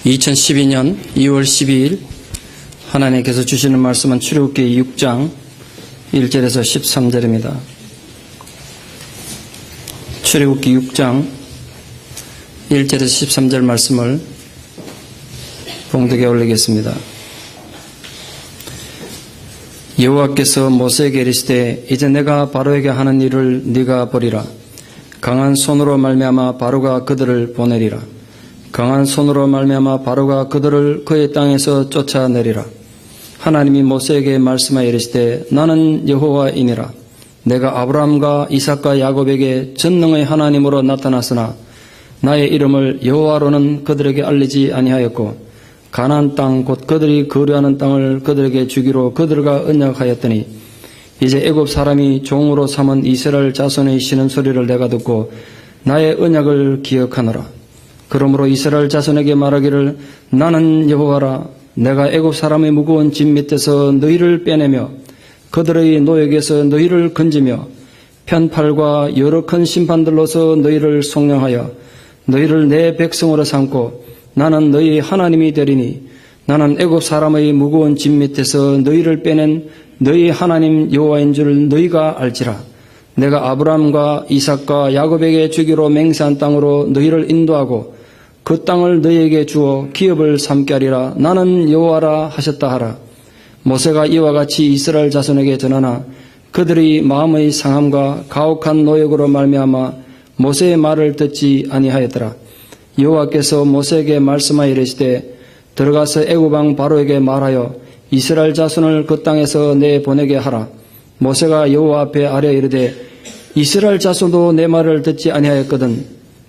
2012년 2월 12일 하나님께서 주시는 말씀은 출애굽기 6장 1절에서 13절입니다. 출애굽기 6장 1절에서 13절 말씀을 봉독에 올리겠습니다. 여호와께서 모세에게 이르시되 이제 내가 바로에게 하는 일을 네가 보리라. 강한 손으로 말미암아 바로가 그들을 보내리라. 강한 손으로 말미암아 바로가 그들을 그의 땅에서 쫓아내리라. 하나님이 모세에게 말씀하여 이르시되 나는 여호와이니라. 내가 아브라함과 이삭과 야곱에게 전능의 하나님으로 나타났으나 나의 이름을 여호와로는 그들에게 알리지 아니하였고 가나안 땅 곧 그들이 거류하는 땅을 그들에게 주기로 그들과 언약하였더니 이제 애굽 사람이 종으로 삼은 이스라엘 자손의 쉬는 소리를 내가 듣고 나의 언약을 기억하노라. 그러므로 이스라엘 자손에게 말하기를 나는 여호와라. 내가 애굽 사람의 무거운 짐 밑에서 너희를 빼내며 그들의 노역에서 너희를 건지며 편팔과 여러 큰 심판들로서 너희를 속량하여 너희를 내 백성으로 삼고 나는 너희 하나님이 되리니 나는 애굽 사람의 무거운 짐 밑에서 너희를 빼낸 너희 하나님 여호와인 줄 너희가 알지라. 내가 아브라함과 이삭과 야곱에게 주기로 맹세한 땅으로 너희를 인도하고 그 땅을 너희에게 주어 기업을 삼게 하리라. 나는 여호와라 하셨다 하라. 모세가 이와 같이 이스라엘 자손에게 전하나 그들이 마음의 상함과 가혹한 노역으로 말미암아 모세의 말을 듣지 아니하였더라. 여호와께서 모세에게 말씀하여 이르시되 들어가서 애굽 왕 바로에게 말하여 이스라엘 자손을 그 땅에서 내보내게 하라. 모세가 여호와 앞에 아뢰어 이르되 이스라엘 자손도 내 말을 듣지 아니하였거든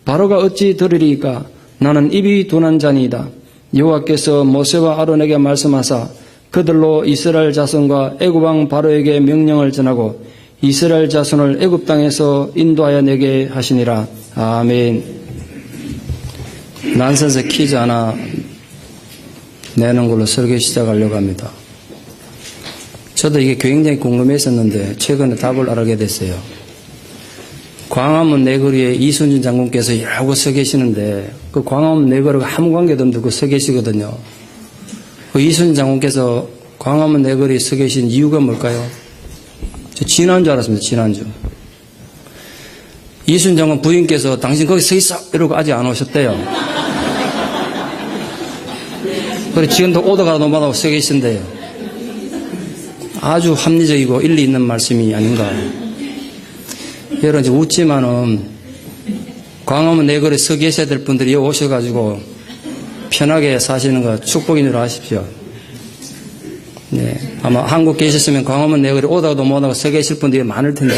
바로가 어찌 들으리이까. 나는 입이 둔한 자니이다. 여호와께서 모세와 아론에게 말씀하사 그들로 이스라엘 자손과 애굽 왕 바로에게 명령을 전하고 이스라엘 자손을 애굽 땅에서 인도하여 내게 하시니라. 아멘. 난센스 퀴즈 하나 내는 걸로 설교 시작하려고 합니다. 저도 이게 굉장히 궁금했었는데 최근에 답을 알게 됐어요. 광화문 내거리에 이순신 장군께서 일하고 서 계시는데 그 광화문 내거리가 아무 관계도 없는데 그 서 계시거든요. 그 이순신 장군께서 광화문 내거리에 서 계신 이유가 뭘까요? 저 지난주 알았습니다. 지난주. 이순신 장군 부인께서 당신 거기 서 있어 이러고 아직 안 오셨대요. 그래서 지금도 오다가 노마다 서 계신데요. 아주 합리적이고 일리 있는 말씀이 아닌가. 여러분 이제 웃지만은 광화문 내거리에 서 계셔야 될 분들이 여기 오셔가지고 편하게 사시는 거 축복인 줄 아십시오. 네, 아마 한국 계셨으면 광화문 내거리 오다가도 못하고 서 계실 분들이 많을 텐데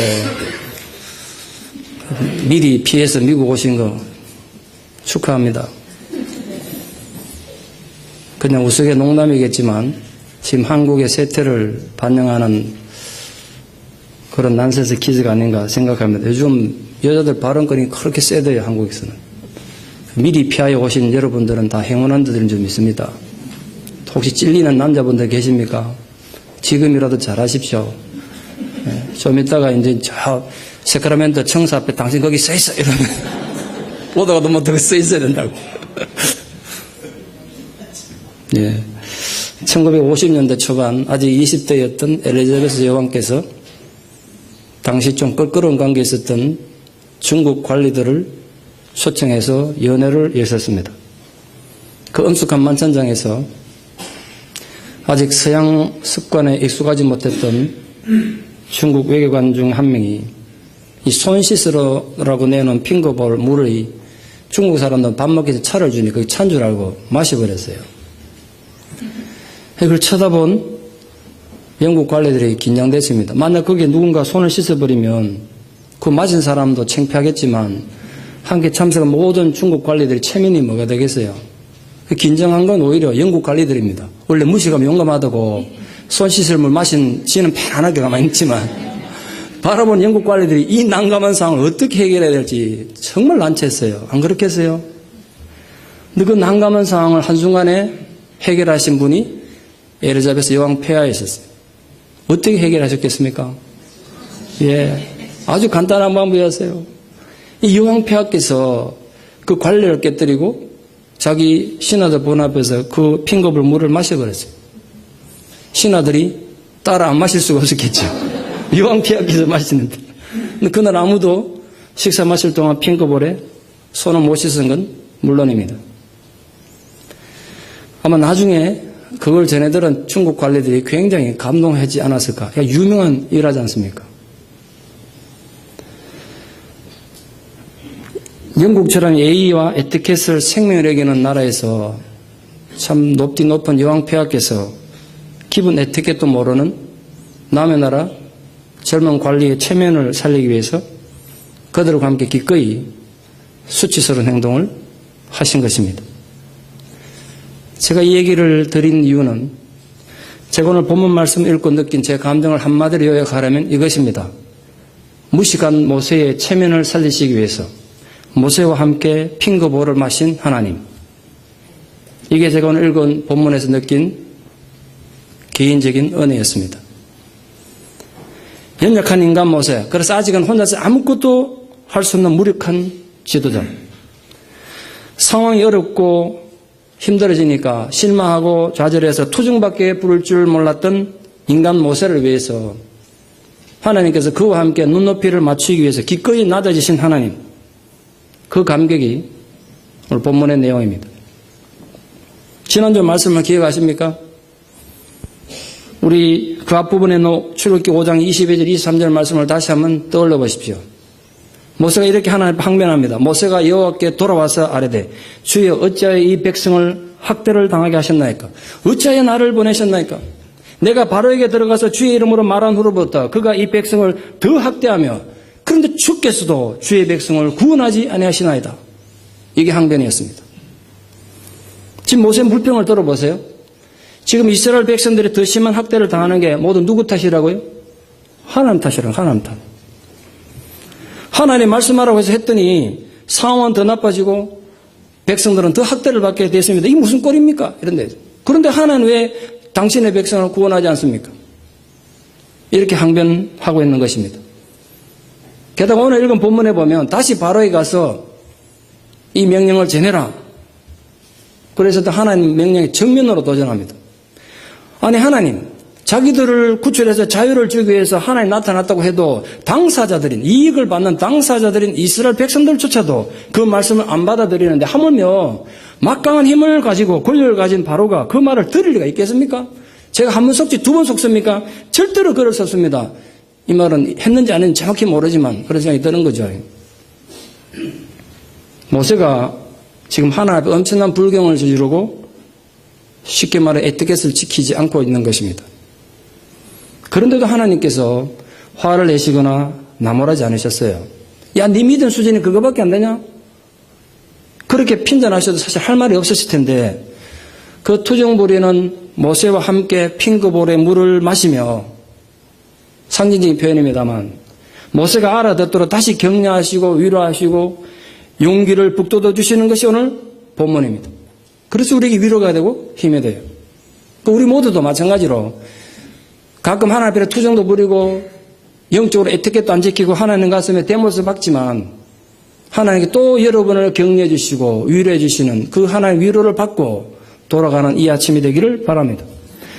미리 피해서 미국 오신 거 축하합니다. 그냥 우스개 농담이겠지만 지금 한국의 세태를 반영하는 그런 난센스 퀴즈가 아닌가 생각합니다. 요즘 여자들 발언권이 그렇게 세대요. 한국에서는. 미리 피하여 오신 여러분들은 다 행운한 분들인 줄 믿습니다. 혹시 찔리는 남자분들 계십니까? 지금이라도 잘하십시오. 네, 좀 이따가 이제 저 세크라멘토 청사 앞에 당신 거기 서 있어 이러면 오다가도 못하고 서 있어야 된다고. 예. 1950년대 초반 아직 20대였던 엘리자베스 여왕께서 당시 좀 껄끄러운 관계에 있었던 중국 관리들을 초청해서 연회를 열었습니다. 그 엄숙한 만찬장에서 아직 서양 습관에 익숙하지 못했던 중국 외교관 중 한 명이 이 손 씻으라고 내놓은 핑거볼 물을 중국 사람들은 밥 먹기 전에 차를 주니 그게 차인 줄 알고 마셔버렸어요. 그걸 쳐다본 영국 관리들이 긴장됐습니다. 만약 거기에 누군가 손을 씻어버리면 그 맞은 사람도 창피하겠지만 함께 참석한 모든 중국 관리들이 체면이 뭐가 되겠어요. 긴장한 건 오히려 영국 관리들입니다. 원래 무식하면 용감하다고 손 씻을 물 마신 지는 편안하게 가만히 있지만 바라본 영국 관리들이 이 난감한 상황을 어떻게 해결해야 될지 정말 난처했어요. 안 그렇겠어요? 근데 그 난감한 상황을 한순간에 해결하신 분이 엘리자베스 여왕 폐하였었어요. 어떻게 해결하셨겠습니까? 예, 아주 간단한 방법이었어요. 이 여왕 폐하께서 그 관리를 깨뜨리고 자기 신하들 본 앞에서 그 핑거볼 물을 마셔버렸어요. 신하들이 따라 안 마실 수가 없었겠죠. 여왕 폐하께서 마시는데. 근데 그날 아무도 식사 마실 동안 핑거볼에 손을 못 씻은 건 물론입니다. 아마 나중에 그걸 전해들은 중국 관리들이 굉장히 감동하지 않았을까. 유명한 일하지 않습니까? 영국처럼 예의와 에티켓을 생명을 여기는 나라에서 참 높은 여왕 폐하께서 기본 에티켓도 모르는 남의 나라 젊은 관리의 체면을 살리기 위해서 그들과 함께 기꺼이 수치스러운 행동을 하신 것입니다. 제가 이 얘기를 드린 이유는 제가 오늘 본문 말씀 읽고 느낀 제 감정을 한마디로 요약하려면 이것입니다. 무식한 모세의 체면을 살리시기 위해서 모세와 함께 핑거볼을 마신 하나님. 이게 제가 오늘 읽은 본문에서 느낀 개인적인 은혜였습니다. 연약한 인간 모세. 그래서 아직은 혼자서 아무것도 할 수 없는 무력한 지도자. 상황이 어렵고 힘들어지니까 실망하고 좌절해서 투정밖에 부를 줄 몰랐던 인간 모세를 위해서 하나님께서 그와 함께 눈높이를 맞추기 위해서 기꺼이 낮아지신 하나님. 그 감격이 오늘 본문의 내용입니다. 지난주 말씀을 기억하십니까? 우리 그 앞부분에 출애굽기 5장 22절 23절 말씀을 다시 한번 떠올려 보십시오. 모세가 이렇게 하나님 항변합니다. 모세가 여호와께 돌아와서 아뢰되 주여 어찌하여 이 백성을 학대를 당하게 하셨나이까? 어찌하여 나를 보내셨나이까? 내가 바로에게 들어가서 주의 이름으로 말한 후로부터 그가 이 백성을 더 학대하며 그런데 주께서도 주의 백성을 구원하지 아니하시나이다. 이게 항변이었습니다. 지금 모세의 불평을 들어보세요. 지금 이스라엘 백성들이 더 심한 학대를 당하는 게 모두 누구 탓이라고요? 하나님 탓이라고. 하나님 탓. 하나님 말씀하라고 해서 했더니 상황은 더 나빠지고 백성들은 더 학대를 받게 됐습니다. 이게 무슨 꼴입니까? 이런데. 그런데 하나님 왜 당신의 백성을 구원하지 않습니까? 이렇게 항변하고 있는 것입니다. 게다가 오늘 읽은 본문에 보면 다시 바로에 가서 이 명령을 전해라. 그래서 하나님 명령에 정면으로 도전합니다. 아니 하나님, 자기들을 구출해서 자유를 주기 위해서 하나님 나타났다고 해도 당사자들인, 이익을 받는 당사자들인 이스라엘 백성들조차도 그 말씀을 안 받아들이는데 하물며 막강한 힘을 가지고 권력을 가진 바로가 그 말을 들을 리가 있겠습니까? 제가 한 번 속지 두 번 속습니까? 절대로 그럴 수 없습니다. 이 말은 했는지 안 했는지 정확히 모르지만 그런 생각이 드는 거죠. 모세가 지금 하나님 앞에 엄청난 불경을 저지르고 쉽게 말해 에티켓을 지키지 않고 있는 것입니다. 그런데도 하나님께서 화를 내시거나 나무라지 않으셨어요. 야, 네 믿음 수준이 그거밖에 안 되냐? 그렇게 핀잔하셔도 사실 할 말이 없었을 텐데 그 투정 부리는 모세와 함께 핑거볼에 물을 마시며 상징적인 표현입니다만 모세가 알아듣도록 다시 격려하시고 위로하시고 용기를 북돋워 주시는 것이 오늘 본문입니다. 그래서 우리에게 위로가 되고 힘이 돼요. 우리 모두도 마찬가지로 가끔 하나님 앞에 투정도 부리고 영적으로 에티켓도 안 지키고 하나님 가슴에 대못을 박지만 하나님께 또 여러분을 격려해 주시고 위로해 주시는 그 하나님의 위로를 받고 돌아가는 이 아침이 되기를 바랍니다.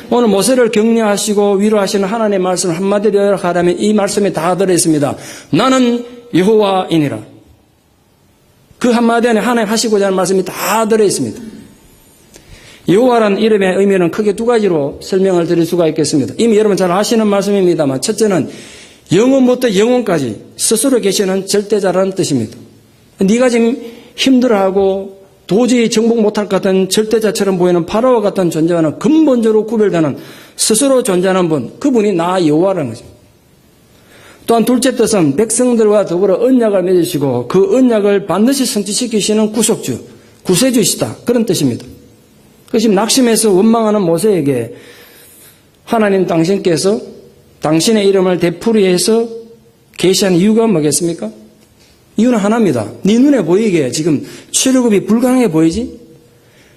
오늘 모세를 격려하시고 위로하시는 하나님의 말씀을 한마디로 요약하라면 이 말씀에 다 들어있습니다. 나는 여호와이니라. 그 한마디 안에 하나님 하시고자 하는 말씀이 다 들어있습니다. 여호와라는 이름의 의미는 크게 두 가지로 설명을 드릴 수가 있겠습니다. 이미 여러분 잘 아시는 말씀입니다만 첫째는 영원부터 영원까지 스스로 계시는 절대자라는 뜻입니다. 네가 지금 힘들어하고 도저히 정복 못할 것 같은 절대자처럼 보이는 파라오와 같은 존재와는 근본적으로 구별되는 스스로 존재하는 분, 그분이 나 여호와라는 거죠. 또한 둘째 뜻은 백성들과 더불어 언약을 맺으시고 그 언약을 반드시 성취시키시는 구속주, 구세주이시다. 그런 뜻입니다. 그것이 낙심해서 원망하는 모세에게 하나님 당신께서 당신의 이름을 되풀이해서 계시한 이유가 뭐겠습니까? 이유는 하나입니다. 네 눈에 보이게 지금 출애굽이 불가능해 보이지?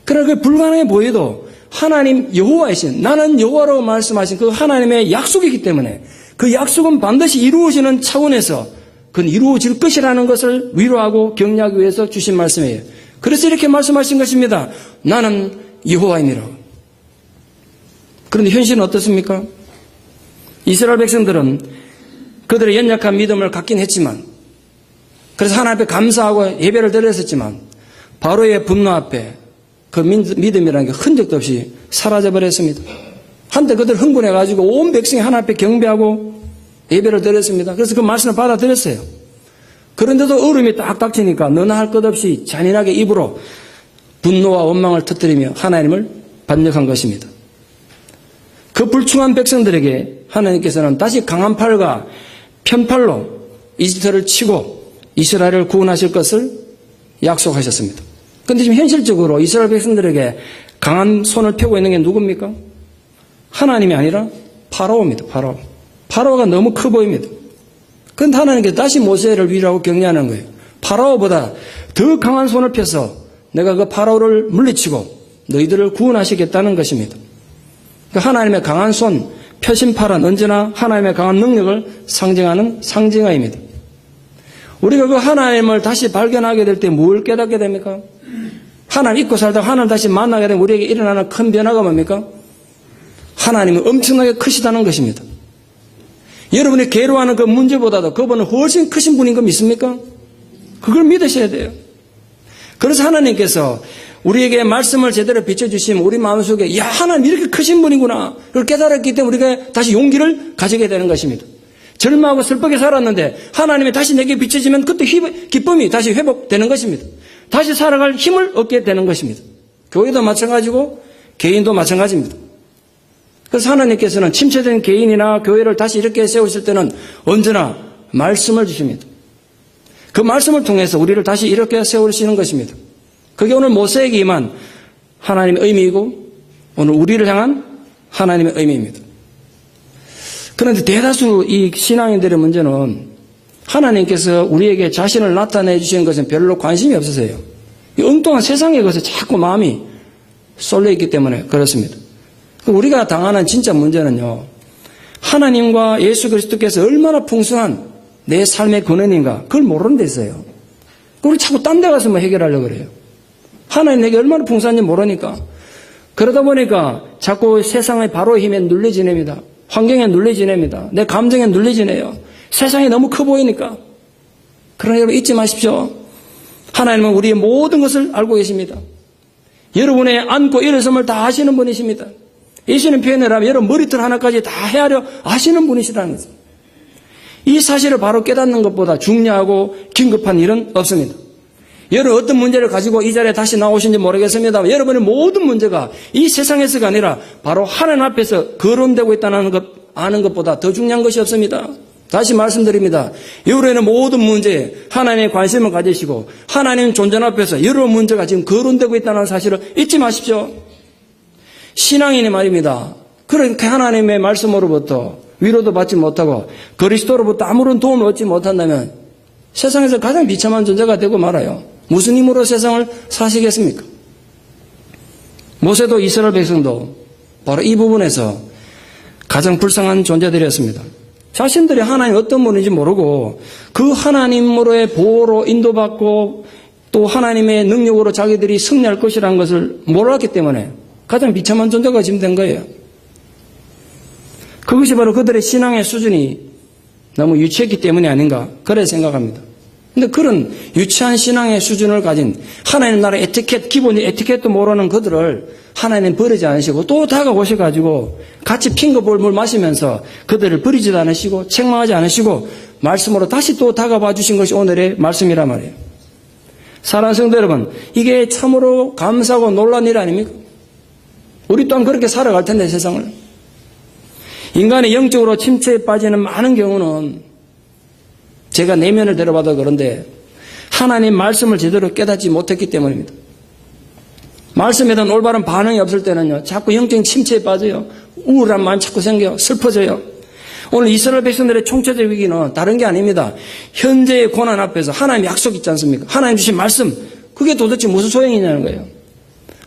그러나 그 불가능해 보여도 하나님 여호와이신 나는 여호와라고 말씀하신 그 하나님의 약속이기 때문에 그 약속은 반드시 이루어지는 차원에서 그건 이루어질 것이라는 것을 위로하고 격려하기 위해서 주신 말씀이에요. 그래서 이렇게 말씀하신 것입니다. 나는 여호와이니라. 그런데 현실은 어떻습니까? 이스라엘 백성들은 그들의 연약한 믿음을 갖긴 했지만, 그래서 하나님 앞에 감사하고 예배를 드렸었지만, 바로의 분노 앞에 그 믿음이라는 게 흔적도 없이 사라져버렸습니다. 한때 그들 흥분해가지고 온 백성이 하나님 앞에 경배하고 예배를 드렸습니다. 그래서 그 말씀을 받아들였어요. 그런데도 얼음이 딱 닥치니까 너나 할 것 없이 잔인하게 입으로 분노와 원망을 터뜨리며 하나님을 반역한 것입니다. 그 불충한 백성들에게 하나님께서는 다시 강한 팔과 편팔로 이집트를 치고 이스라엘을 구원하실 것을 약속하셨습니다. 그런데 지금 현실적으로 이스라엘 백성들에게 강한 손을 펴고 있는 게 누굽니까? 하나님이 아니라 파라오입니다. 파라오. 파라오가 너무 커 보입니다. 그런데 하나님께서 다시 모세를 위로하고 격려하는 거예요. 파라오보다 더 강한 손을 펴서 내가 그 파라오를 물리치고 너희들을 구원하시겠다는 것입니다. 하나님의 강한 손, 펴신 팔은 언제나 하나님의 강한 능력을 상징하는 상징어입니다. 우리가 그 하나님을 다시 발견하게 될 때 뭘 깨닫게 됩니까? 하나님 잊고 살다가 하나님 다시 만나게 되면 우리에게 일어나는 큰 변화가 뭡니까? 하나님은 엄청나게 크시다는 것입니다. 여러분이 괴로워하는 그 문제보다도 그분은 훨씬 크신 분인 거 믿습니까? 그걸 믿으셔야 돼요. 그래서 하나님께서 우리에게 말씀을 제대로 비춰주시면 우리 마음속에 야 하나님 이렇게 크신 분이구나 그걸 깨달았기 때문에 우리가 다시 용기를 가지게 되는 것입니다. 절망하고 슬프게 살았는데 하나님이 다시 내게 비춰지면 그때 기쁨이 다시 회복되는 것입니다. 다시 살아갈 힘을 얻게 되는 것입니다. 교회도 마찬가지고 개인도 마찬가지입니다. 그래서 하나님께서는 침체된 개인이나 교회를 다시 이렇게 세우실 때는 언제나 말씀을 주십니다. 그 말씀을 통해서 우리를 다시 이렇게 세우시는 것입니다. 그게 오늘 모세에게 임한 하나님의 의미이고 오늘 우리를 향한 하나님의 의미입니다. 그런데 대다수 이 신앙인들의 문제는 하나님께서 우리에게 자신을 나타내 주시는 것은 별로 관심이 없으세요. 이 엉뚱한 세상의 것에 자꾸 마음이 쏠려 있기 때문에 그렇습니다. 우리가 당하는 진짜 문제는요, 하나님과 예수 그리스도께서 얼마나 풍성한 내 삶의 근원인가 그걸 모르는 데 있어요. 우리 자꾸 딴 데 가서 뭐 해결하려고 그래요. 하나님 내게 얼마나 풍성한지 모르니까. 그러다 보니까 자꾸 세상의 바로의 힘에 눌려지냅니다. 환경에 눌려지냅니다. 내 감정에 눌려지네요. 세상이 너무 커 보이니까. 그러나 여러분 잊지 마십시오. 하나님은 우리의 모든 것을 알고 계십니다. 여러분의 안고 일어섬을 다 아시는 분이십니다. 예수님 표현을 하면 여러분 머리털 하나까지 다 헤아려 아시는 분이시라는 거죠. 이 사실을 바로 깨닫는 것보다 중요하고 긴급한 일은 없습니다. 여러분 어떤 문제를 가지고 이 자리에 다시 나오신지 모르겠습니다만 여러분의 모든 문제가 이 세상에서가 아니라 바로 하나님 앞에서 거론되고 있다는 것 아는 것보다 더 중요한 것이 없습니다. 다시 말씀드립니다. 여러분의 모든 문제에 하나님의 관심을 가지시고 하나님 존재 앞에서 여러 문제가 지금 거론되고 있다는 사실을 잊지 마십시오. 신앙인이 말입니다. 그렇게 하나님의 말씀으로부터 위로도 받지 못하고 그리스도로부터 아무런 도움을 얻지 못한다면 세상에서 가장 비참한 존재가 되고 말아요. 무슨 힘으로 세상을 사시겠습니까? 모세도 이스라엘 백성도 바로 이 부분에서 가장 불쌍한 존재들이었습니다. 자신들이 하나님 어떤 분인지 모르고 그 하나님으로의 보호로 인도받고 또 하나님의 능력으로 자기들이 승리할 것이라는 것을 몰랐기 때문에 가장 비참한 존재가 지금 된 거예요. 그것이 바로 그들의 신앙의 수준이 너무 유치했기 때문이 아닌가 그래 생각합니다. 그런데 그런 유치한 신앙의 수준을 가진 하나님 나라의 에티켓, 기본의 에티켓도 모르는 그들을 하나님 버리지 않으시고 또 다가오셔가지고 같이 핑거볼 물 마시면서 그들을 버리지도 않으시고 책망하지 않으시고 말씀으로 다시 또 다가봐 주신 것이 오늘의 말씀이란 말이에요. 사랑하는 성도 여러분, 이게 참으로 감사하고 놀란 일 아닙니까? 우리 또한 그렇게 살아갈 텐데 세상을. 인간이 영적으로 침체에 빠지는 많은 경우는 제가 내면을 들어봐도 그런데 하나님 말씀을 제대로 깨닫지 못했기 때문입니다. 말씀에 대한 올바른 반응이 없을 때는요 자꾸 영적인 침체에 빠져요. 우울한 마음이 자꾸 생겨요. 슬퍼져요. 오늘 이스라엘 백성들의 총체적 위기는 다른 게 아닙니다. 현재의 고난 앞에서 하나님 약속 있지 않습니까? 하나님 주신 말씀 그게 도대체 무슨 소용이냐는 거예요.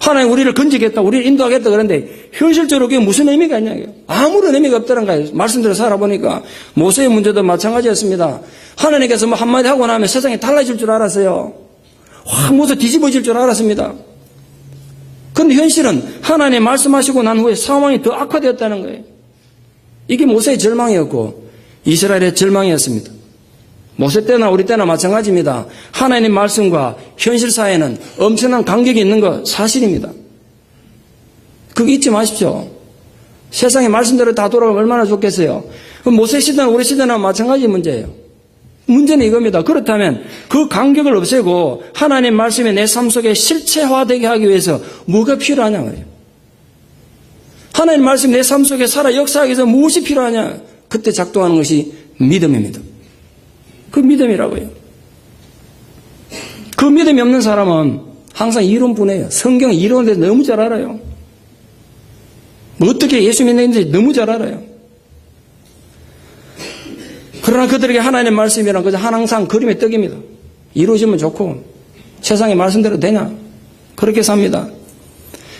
하나님 우리를 건지겠다, 우리를 인도하겠다 그런데 현실적으로 그게 무슨 의미가 있냐고요. 아무런 의미가 없다는 거예요. 말씀대로 살아보니까 모세의 문제도 마찬가지였습니다. 하나님께서 뭐 한마디 하고 나면 세상이 달라질 줄 알았어요. 확 모서 뒤집어질 줄 알았습니다. 그런데 현실은 하나님 말씀하시고 난 후에 상황이 더 악화되었다는 거예요. 이게 모세의 절망이었고 이스라엘의 절망이었습니다. 모세 때나 우리 때나 마찬가지입니다. 하나님 말씀과 현실 사이에는 엄청난 간격이 있는 거 사실입니다. 그거 잊지 마십시오. 세상의 말씀대로 다 돌아가면 얼마나 좋겠어요. 모세 시대나 우리 시대나 마찬가지 문제예요. 문제는 이겁니다. 그렇다면 그 간격을 없애고 하나님 말씀이 내 삶 속에 실체화되게 하기 위해서 뭐가 필요하냐 말이에요. 하나님 말씀이 내 삶 속에 살아 역사하기 위해서 무엇이 필요하냐. 그때 작동하는 것이 믿음입니다. 그 믿음이라고요. 그 믿음이 없는 사람은 항상 이론뿐이에요. 성경 이론에 대해서 너무 잘 알아요. 어떻게 예수 믿는지 너무 잘 알아요. 그러나 그들에게 하나님의 말씀이란 그저 항상 그림의 떡입니다. 이루어지면 좋고 세상의 말씀대로 되냐? 그렇게 삽니다.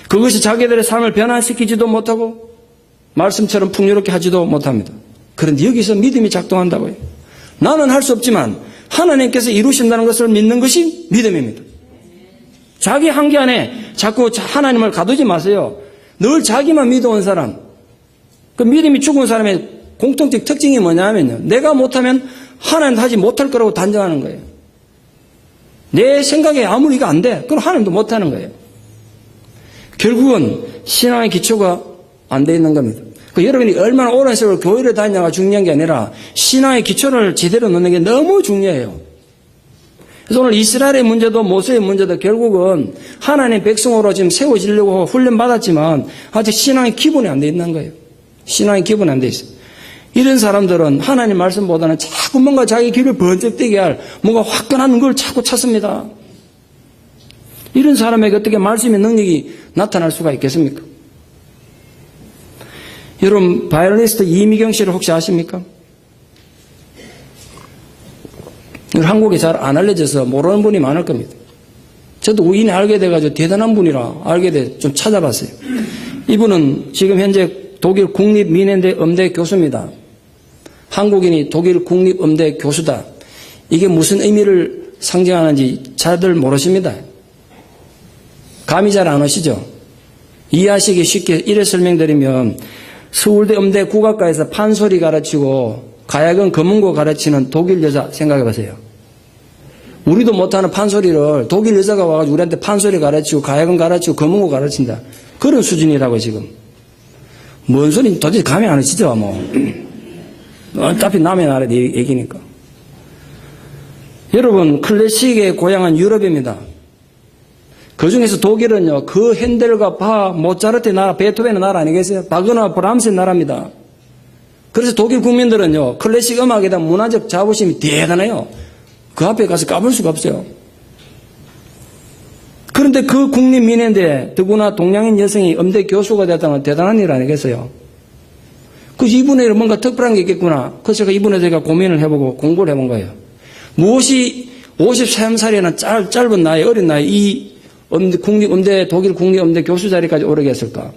그것이 자기들의 삶을 변화시키지도 못하고 말씀처럼 풍요롭게 하지도 못합니다. 그런데 여기서 믿음이 작동한다고요. 나는 할 수 없지만 하나님께서 이루신다는 것을 믿는 것이 믿음입니다. 자기 한계 안에 자꾸 하나님을 가두지 마세요. 늘 자기만 믿어온 사람, 그 믿음이 죽은 사람의 공통적 특징이 뭐냐면요. 내가 못하면 하나님도 하지 못할 거라고 단정하는 거예요. 내 생각에 아무리 이거 안 돼. 그럼 하나님도 못하는 거예요. 결국은 신앙의 기초가 안 돼 있는 겁니다. 여러분이 얼마나 오랜 세월 교회를 다니냐가 중요한 게 아니라 신앙의 기초를 제대로 넣는 게 너무 중요해요. 그래서 오늘 이스라엘의 문제도 모세의 문제도 결국은 하나님의 백성으로 지금 세워지려고 훈련받았지만 아직 신앙의 기본이 안 돼 있는 거예요. 신앙의 기본이 안 돼 있어요. 이런 사람들은 하나님 말씀보다는 자꾸 뭔가 자기 길을 번쩍대게 할 뭔가 화끈한 걸 자꾸 찾습니다. 이런 사람에게 어떻게 말씀의 능력이 나타날 수가 있겠습니까? 여러분 바이올리니스트 이미경 씨를 혹시 아십니까? 한국에 잘 안 알려져서 모르는 분이 많을 겁니다. 저도 우연히 알게 돼가지고 대단한 분이라 알게 돼 좀 찾아봤어요. 이분은 지금 현재 독일 국립민행대 음대 교수입니다. 한국인이 독일 국립음대 교수다. 이게 무슨 의미를 상징하는지 잘들 모르십니다. 감이 잘 안 오시죠? 이해하시기 쉽게 이래 설명드리면 서울대 음대 국악과에서 판소리 가르치고 가야금 검은고 가르치는 독일 여자 생각해 보세요. 우리도 못하는 판소리를 독일 여자가 와가지고 우리한테 판소리 가르치고 가야금 가르치고 검은고 가르친다. 그런 수준이라고 지금. 뭔 소리인지 도대체 감이 안 오시죠? 뭐. 어차피 남의 나라 얘기니까. 여러분 클래식의 고향은 유럽입니다. 그 중에서 독일은요, 그 핸델과 바, 모차르트의 나라, 베토벤의 나라 아니겠어요? 바그너와 브람스의 나라입니다. 그래서 독일 국민들은요, 클래식 음악에 대한 문화적 자부심이 대단해요. 그 앞에 가서 까불 수가 없어요. 그런데 그 국립민행대에 더구나 동양인 여성이 음대 교수가 됐다면 대단한 일 아니겠어요? 그래서 이분에게 뭔가 특별한 게 있겠구나. 그래서 제가 이분에 대해 고민을 해보고 공부를 해본 거예요. 무엇이 53살이나 짧은 나이, 어린 나이, 이 독일 국립음대 교수 자리까지 오르게 했을까?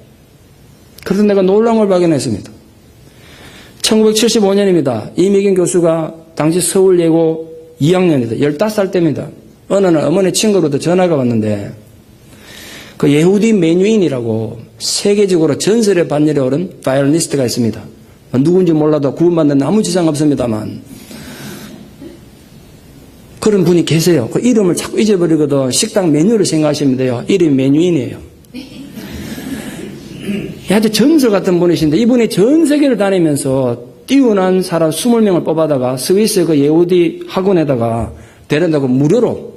그래서 내가 놀라운 걸 발견했습니다. 1975년입니다. 이미경 교수가 당시 서울예고 2학년이다. 15살 때입니다. 어느 날 어머니 친구로부터 전화가 왔는데 그 예후디 메뉴인이라고 세계적으로 전설의 반열에 오른 바이올리니스트가 있습니다. 누군지 몰라도 구원받는 아무 지장 없습니다만 그런 분이 계세요. 그 이름을 자꾸 잊어버리거든. 식당 메뉴를 생각하시면 돼요. 이름이 메뉴인이에요. 아주 전설 같은 분이신데 이분이 전 세계를 다니면서 뛰어난 사람 20명을 뽑아다가 스위스 그 예후디 학원에다가 데려다가 무료로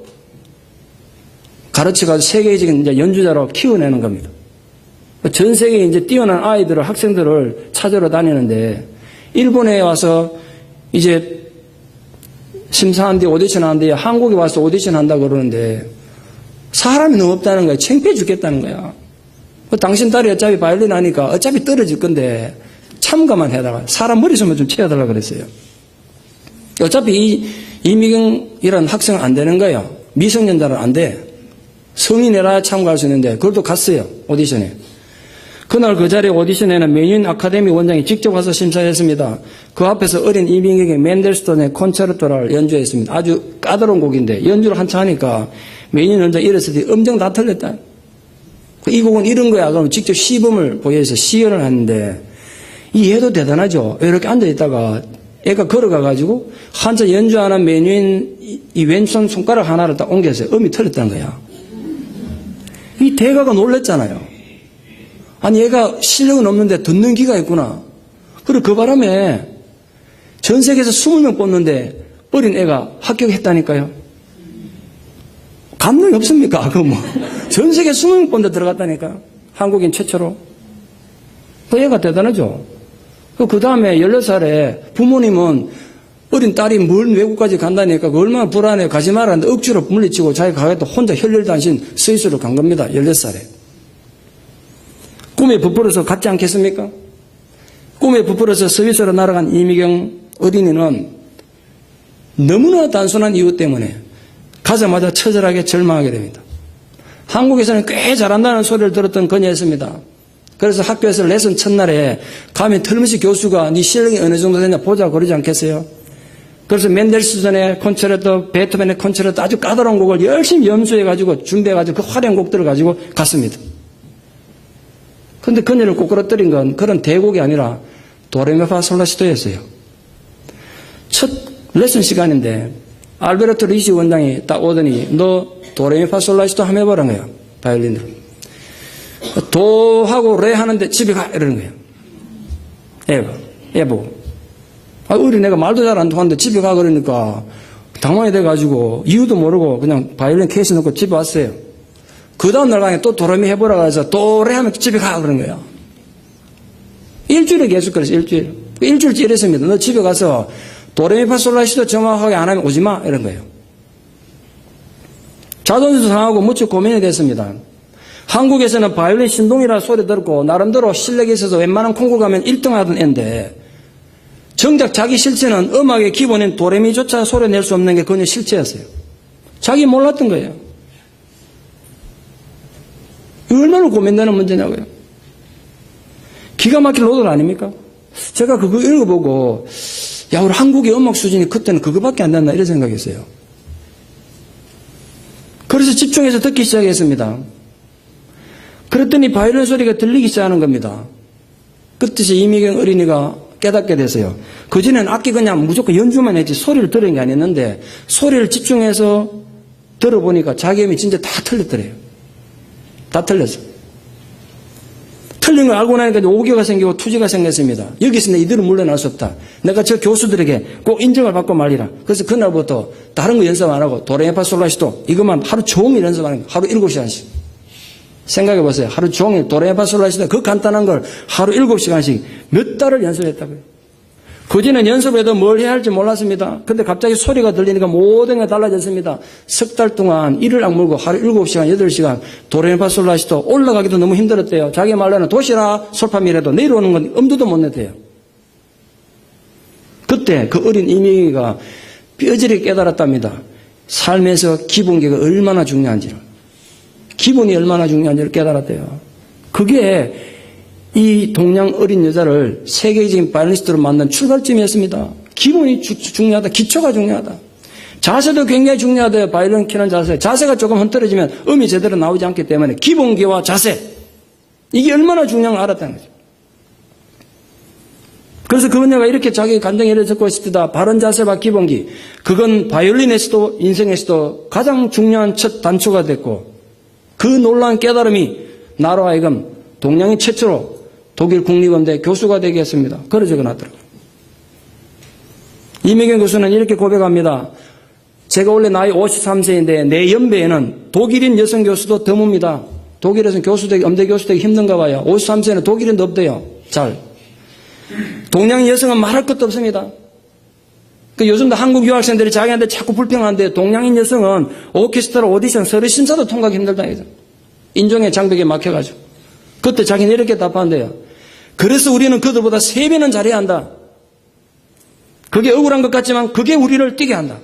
가르쳐가지고 세계적인 이제 연주자로 키워내는 겁니다. 전 세계에 이제 뛰어난 아이들을, 학생들을 찾으러 다니는데 일본에 와서 이제 심사하는데 오디션 하는데 한국에 와서 오디션 한다 그러는데 사람이 너무 없다는 거야. 창피해 죽겠다는 거야. 당신 딸이 어차피 바이올린 하니까 어차피 떨어질 건데 참가만 해다가 사람 머리속만 좀 채워달라고 그랬어요. 어차피 이미경이라는 학생은 안 되는 거야. 미성년자는 안 돼. 성인이라 참가할 수 있는데 그걸 또 갔어요. 오디션에. 그날 그 자리에 오디션에는 메뉴인 아카데미 원장이 직접 와서 심사했습니다. 그 앞에서 어린 이민경이 맨델스톤의 콘체르토를 연주했습니다. 아주 까다로운 곡인데 연주를 한참 하니까 매년 혼자 이랬을 때 음정 다 틀렸다. 이 곡은 이런 거야. 그럼 직접 시범을 보여서 시연을 하는데 이 애도 대단하죠. 이렇게 앉아있다가 애가 걸어가가지고 한자 연주하는 메뉴인 이 왼손 손가락 하나를 딱 옮겨서 음이 틀렸다는 거야. 이 대가가 놀랬잖아요. 아니 얘가 실력은 없는데 듣는 귀가 있구나. 그리고 그 바람에 전 세계에서 20명 뽑는데 어린 애가 합격했다니까요. 감동이 없습니까? 그 뭐 전 세계 20명 뽑는데 들어갔다니까. 한국인 최초로. 그 애가 대단하죠. 그 다음에 16살에 부모님은 어린 딸이 먼 외국까지 간다니까 그 얼마나 불안해. 가지 말라는데 억지로 물리치고 자기가 가겠다 혼자 혈혈단신 스위스로 간 겁니다. 16살에. 꿈에 부풀어서 갔지 않겠습니까? 꿈에 부풀어서 스위스로 날아간 이미경 어린이는 너무나 단순한 이유 때문에 가자마자 처절하게 절망하게 됩니다. 한국에서는 꽤 잘한다는 소리를 들었던 그녀였습니다. 그래서 학교에서 레슨 첫날에 가면 틀림없이 교수가 네 실력이 어느 정도 되냐 보자 그러지 않겠어요? 그래서 맨델스존의 콘체르토, 베토벤의 콘체르토 아주 까다로운 곡을 열심히 연주해가지고 준비해가지고 그 화려한 곡들을 가지고 갔습니다. 그런데 그녀를 꼬꾸라뜨린 건 그런 대곡이 아니라 도레미파솔라시도였어요. 첫 레슨 시간인데 알베르토 리시 원장이 딱 오더니 너 도레미파솔라시도 한번 해보라는 거야. 바이올린으로. 도하고 레 하는데 집에 가 이러는 거예요. 얘 보고. 어린애가 말도 잘 안 통하는데 집에 가 그러니까 당황이 돼가지고 이유도 모르고 그냥 바이올린 케이스 넣고 집에 왔어요. 그 다음 날 방에 또 도레미 해보라고 해서 도레 하면 집에 가 그러는 거예요. 일주일에 계속 그랬어요. 일주일째 이랬습니다. 너 집에 가서 도레미파솔라시도 정확하게 안 하면 오지 마 이런 거예요. 자존심도 상하고 무척 고민이 됐습니다. 한국에서는 바이올린 신동이라 소리 들었고 나름대로 실력이 있어서 웬만한 콩쿠르 가면 1등 하던 애인데 정작 자기 실체는 음악의 기본인 도레미조차 소리 낼 수 없는 게 그녀 실체였어요. 자기 몰랐던 거예요. 얼마나 고민되는 문제냐고요. 기가 막힐 노들 아닙니까? 제가 그거 읽어보고 야 우리 한국의 음악 수준이 그때는 그거밖에 안 됐나 이런 생각했어요. 그래서 집중해서 듣기 시작했습니다. 그랬더니 바이올린 소리가 들리기 시작하는 겁니다. 그때서 이미경 어린이가 깨닫게 됐어요. 그전에는 악기 그냥 무조건 연주만 했지 소리를 들은 게 아니었는데 소리를 집중해서 들어보니까 자기 음이 진짜 다 틀렸더래요. 다 틀렸어. 틀린 걸 알고 나니까 오기가 생기고 투지가 생겼습니다. 여기서 내 이들은 물러날 수 없다. 내가 저 교수들에게 꼭 인정을 받고 말리라. 그래서 그날부터 다른 거 연습 안 하고 도레미파솔라시도 이것만 하루 종일 연습하는 거. 하루 7시간씩. 생각해 보세요. 하루 종일 도레미파솔라시도 그 간단한 걸 하루 7시간씩 몇 달을 연습했다고요. 그전엔 연습해도 뭘 해야 할지 몰랐습니다. 근데 갑자기 소리가 들리니까 모든 게 달라졌습니다. 석 달 동안 이를 악물고 하루 7시간, 8시간 도레미파솔라시도 올라가기도 너무 힘들었대요. 자기 말로는 도시라 솔파미라도 내려오는 건 엄두도 못 냈대요. 그때 그 어린 이미기가 뼈저리 깨달았답니다. 삶에서 기본기가 얼마나 중요한지를. 기본이 얼마나 중요한지를 깨달았대요. 그게 이 동양 어린 여자를 세계적인 바이올리니스트로 만든 출발점이었습니다. 기본이 중요하다. 기초가 중요하다. 자세도 굉장히 중요하대요. 바이올린 키는 자세. 자세가 조금 흐트러지면 음이 제대로 나오지 않기 때문에 기본기와 자세. 이게 얼마나 중요한 걸 알았다는 거죠. 그래서 그녀가 이렇게 자기 감정에 예를 듣고 있습니다. 바른 자세와 기본기. 그건 바이올린에서도 인생에서도 가장 중요한 첫 단초가 됐고 그 놀라운 깨달음이 나로 하여금 동양인 최초로 독일 국립음대 교수가 되게 했습니다. 그래 적어놨더라고요. 이미경 교수는 이렇게 고백합니다. 제가 원래 나이 53세인데 내 연배에는 독일인 여성 교수도 드뭅니다. 독일에서는 음대 교수 되기 힘든가 봐요. 53세는 독일인도 없대요. 잘. 동양인 여성은 말할 것도 없습니다. 요즘도 한국 유학생들이 자기한테 자꾸 불평하는데 동양인 여성은 오케스트라 오디션 서류 심사도 통과하기 힘들다. 인종의 장벽에 막혀가지고. 그때 자기는 이렇게 답한대요. 그래서 우리는 그들보다 3배는 잘해야 한다. 그게 억울한 것 같지만 그게 우리를 뛰게 한다.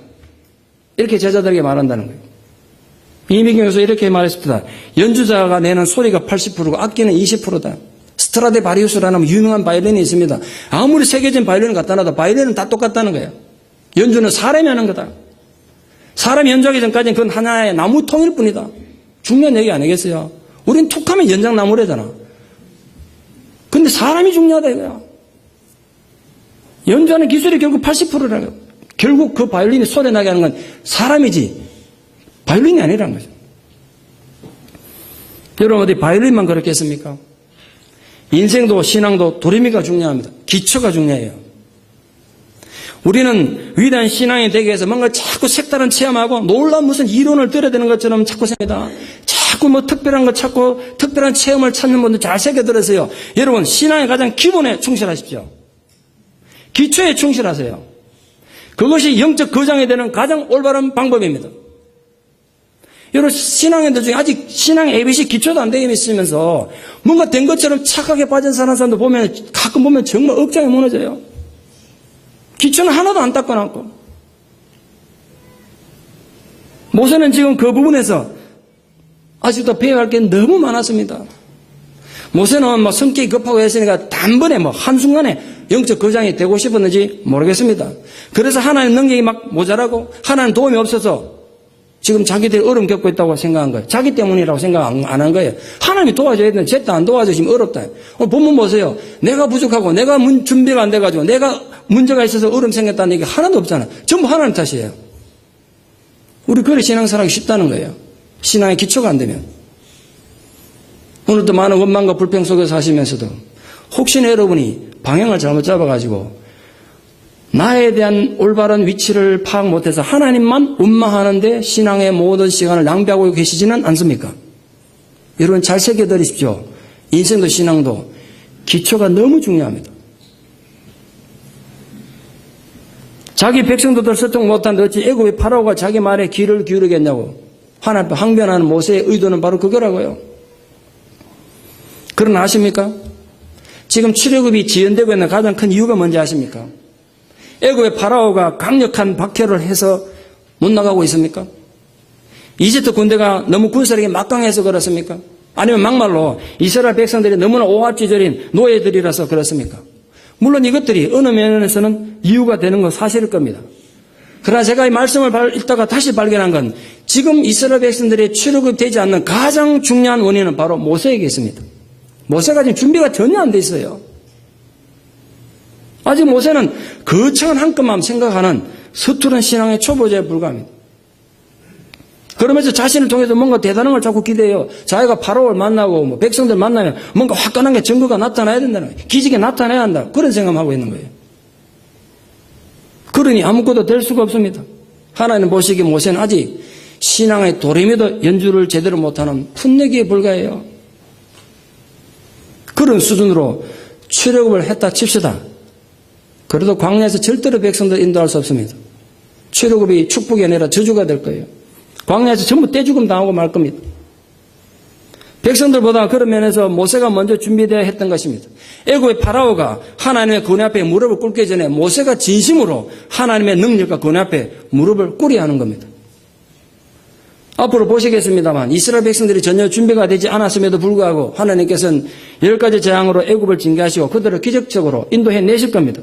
이렇게 제자들에게 말한다는 거예요. 이미경 교수 이렇게 말했습니다. 연주자가 내는 소리가 80%고 악기는 20%다. 스트라디바리우스라는 유명한 바이올린이 있습니다. 아무리 세계적인 바이올린을 갖다 놔도 바이올린은 다 똑같다는 거예요. 연주는 사람이 하는 거다. 사람이 연주하기 전까지는 그건 하나의 나무통일 뿐이다. 중요한 얘기 아니겠어요? 우린 툭하면 연장나무래잖아. 근데 사람이 중요하다 이거야. 연주하는 기술이 결국 80%라고. 결국 그 바이올린이 소리 나게 하는 건 사람이지 바이올린이 아니라는 거죠. 여러분 어디 바이올린만 그렇겠습니까? 인생도 신앙도 도리미가 중요합니다. 기초가 중요해요. 우리는 위대한 신앙이 되기 위해서 뭔가 자꾸 색다른 체험하고 놀라운 무슨 이론을 들어대는 것처럼 자꾸 생각합니다. 자꾸 뭐 특별한 거 찾고 특별한 체험을 찾는 분들 잘 새겨들으세요. 여러분 신앙의 가장 기본에 충실하십시오. 기초에 충실하세요. 그것이 영적 거장이 되는 가장 올바른 방법입니다. 여러분 신앙인들 중에 아직 신앙 ABC 기초도 안 되어 있으면서 뭔가 된 것처럼 착하게 빠진 사람도 보면 가끔 보면 정말 억장이 무너져요. 기초는 하나도 안 닦아놨고. 모세는 지금 그 부분에서 아직도 배워야 할 게 너무 많았습니다. 모세는 뭐 성격이 급하고 했으니까 단번에 뭐 한순간에 영적 거장이 되고 싶었는지 모르겠습니다. 그래서 하나님 능력이 막 모자라고 하나님 도움이 없어서 지금 자기들이 어려움 겪고 있다고 생각한 거예요. 자기 때문이라고 생각 안 한 거예요. 하나님이 도와줘야 되는데 쟤도 안 도와줘 지금 어렵다. 본문 보세요. 내가 부족하고 내가 준비가 안 돼가지고 내가 문제가 있어서 어려움 생겼다는 얘기 하나도 없잖아. 전부 하나님 탓이에요. 우리 그래 신앙생활하기 쉽다는 거예요. 신앙의 기초가 안 되면. 오늘도 많은 원망과 불평 속에서 사시면서도 혹시나 여러분이 방향을 잘못 잡아가지고 나에 대한 올바른 위치를 파악 못해서 하나님만 원망하는데 신앙의 모든 시간을 낭비하고 계시지는 않습니까? 여러분 잘 새겨드리십시오. 인생도 신앙도 기초가 너무 중요합니다. 자기 백성도들 설득 못하는데 어찌 애굽의 파라오가 자기 말에 귀를 기울이겠냐고 하나님 앞에 항변하는 모세의 의도는 바로 그거라고요. 그러나 아십니까? 지금 출애굽이 지연되고 있는 가장 큰 이유가 뭔지 아십니까? 애굽의 파라오가 강력한 박해를 해서 못 나가고 있습니까? 이집트 군대가 너무 군사력이 막강해서 그렇습니까? 아니면 막말로 이스라엘 백성들이 너무나 오합지졸인 노예들이라서 그렇습니까? 물론 이것들이 어느 면에서는 이유가 되는 건 사실일 겁니다. 그러나 제가 이 말씀을 읽다가 다시 발견한 건 지금 이스라엘 백성들이 출애굽되지 않는 가장 중요한 원인은 바로 모세에게 있습니다. 모세가 지금 준비가 전혀 안 돼 있어요. 아직 모세는 거창한 한 것만 생각하는 서투른 신앙의 초보자에 불과합니다. 그러면서 자신을 통해서 뭔가 대단한 걸 자꾸 기대해요. 자기가 파라오를 만나고 뭐 백성들 만나면 뭔가 화끈한 게 증거가 나타나야 된다는 거예요. 기적이 나타나야 한다. 그런 생각하고 있는 거예요. 그러니 아무것도 될 수가 없습니다. 하나님 보시기에 모세는 아직 신앙의 도레미도 연주를 제대로 못하는 풋내기에 불과해요. 그런 수준으로 출애굽을 했다 칩시다. 그래도 광야에서 절대로 백성들 인도할 수 없습니다. 출애굽이 축복이 아니라 저주가 될 거예요. 광야에서 전부 떼죽음 당하고 말 겁니다. 백성들보다 그런 면에서 모세가 먼저 준비되어야 했던 것입니다. 애굽의 파라오가 하나님의 권위 앞에 무릎을 꿇기 전에 모세가 진심으로 하나님의 능력과 권위 앞에 무릎을 꿇어야 하는 겁니다. 앞으로 보시겠습니다만 이스라엘 백성들이 전혀 준비가 되지 않았음에도 불구하고 하나님께서는 10가지 재앙으로 애굽을 징계하시고 그들을 기적적으로 인도해내실 겁니다.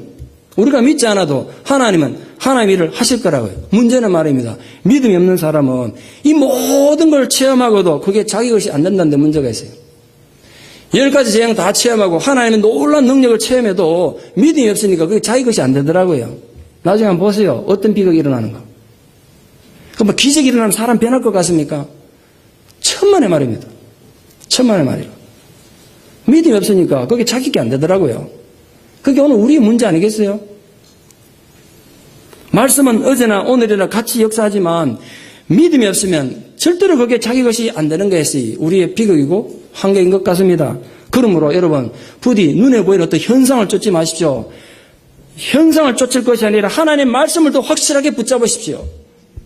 우리가 믿지 않아도 하나님은 하나님 일을 하실 거라고요. 문제는 말입니다. 믿음이 없는 사람은 이 모든 걸 체험하고도 그게 자기 것이 안 된다는 데 문제가 있어요. 10가지 재앙 다 체험하고 하나님의 놀라운 능력을 체험해도 믿음이 없으니까 그게 자기 것이 안 되더라고요. 나중에 한번 보세요. 어떤 비극이 일어나는가. 그럼 기적이 일어나면 사람 변할 것 같습니까? 천만의 말입니다. 천만의 말이라. 믿음이 없으니까 그게 자기 게 안 되더라고요. 그게 오늘 우리의 문제 아니겠어요? 말씀은 어제나 오늘이나 같이 역사하지만 믿음이 없으면 절대로 그게 자기 것이 안 되는 것이 우리의 비극이고 한계인 것 같습니다. 그러므로 여러분 부디 눈에 보이는 어떤 현상을 쫓지 마십시오. 현상을 쫓을 것이 아니라 하나님의 말씀을 더 확실하게 붙잡으십시오.